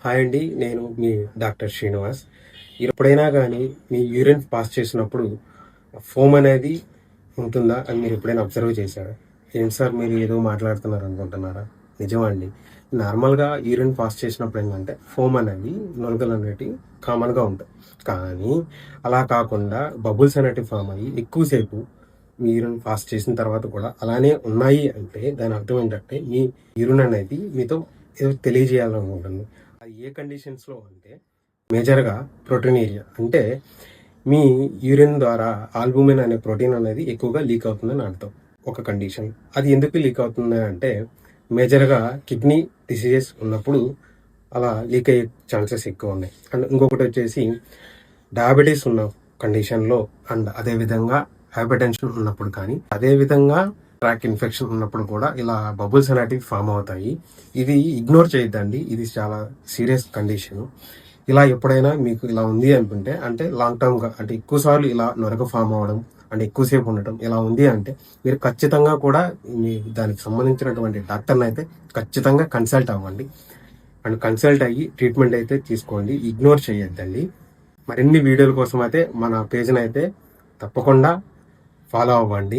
Hi అండి, నేను మీ doctor Srinivas. ఎప్పుడైనా కానీ మీ యూరిన్ పాస్ చేసినప్పుడు ఫోమ్ అనేది ఉంటుందా అని మీరు ఎప్పుడైనా అబ్జర్వ్ చేశారా? ఏంటి సార్ మీరు ఏదో మాట్లాడుతున్నారు అనుకుంటున్నారా? నిజమండి. నార్మల్గా యూరిన్ పాస్ చేసినప్పుడు ఏంటంటే ఫోమ్ అనేది నురగలు అనేటివి కామన్గా ఉంటాయి. కానీ అలా కాకుండా బబుల్స్ అనేటివి ఫామ్ అయ్యి ఎక్కువసేపు మీ యూరిన్ పాస్ చేసిన తర్వాత కూడా అలానే ఉన్నాయి అంటే దాని అర్థం ఏంటంటే మీ యూరిన్ అనేది మీతో ఏదో తెలియజేయాలనుకుంటుంది. అది ఏ కండిషన్స్లో అంటే మేజర్గా ప్రోటీనేరియా అంటే మీ యూరిన్ ద్వారా ఆల్బుమిన్ అనే ప్రోటీన్ అనేది ఎక్కువగా లీక్ అవుతుందని అర్థం. ఒక కండిషన్. అది ఎందుకు లీక్ అవుతుంది అంటే మేజర్గా కిడ్నీ డిసీజెస్ ఉన్నప్పుడు అలా లీక్ అయ్యే ఛాన్సెస్ ఎక్కువ ఉన్నాయి. అండ్ ఇంకొకటి వచ్చేసి డయాబెటీస్ ఉన్న కండిషన్లో అండ్ అదేవిధంగా హైపర్ టెన్షన్ ఉన్నప్పుడు కానీ అదేవిధంగా ట్రాక్ ఇన్ఫెక్షన్ ఉన్నప్పుడు కూడా ఇలా బబుల్స్ అనేటివి ఫామ్ అవుతాయి. ఇది ఇగ్నోర్ చేయొద్దండి. ఇది చాలా సీరియస్ కండిషన్. ఇలా ఎప్పుడైనా మీకు ఇలా ఉంది అనుకుంటే అంటే లాంగ్ టర్మ్గా అంటే ఎక్కువసార్లు ఇలా నొరగ ఫామ్ అవ్వడం అంటే ఎక్కువసేపు ఉండటం ఇలా ఉంది అంటే మీరు ఖచ్చితంగా కూడా మీ దానికి సంబంధించినటువంటి డాక్టర్ని అయితే ఖచ్చితంగా కన్సల్ట్ అవ్వండి. అండ్ కన్సల్ట్ అయ్యి ట్రీట్మెంట్ అయితే తీసుకోండి. ఇగ్నోర్ చేయొద్దండి. మరిన్ని వీడియోల కోసం అయితే మన పేజ్ని అయితే తప్పకుండా ఫాలో అవ్వండి.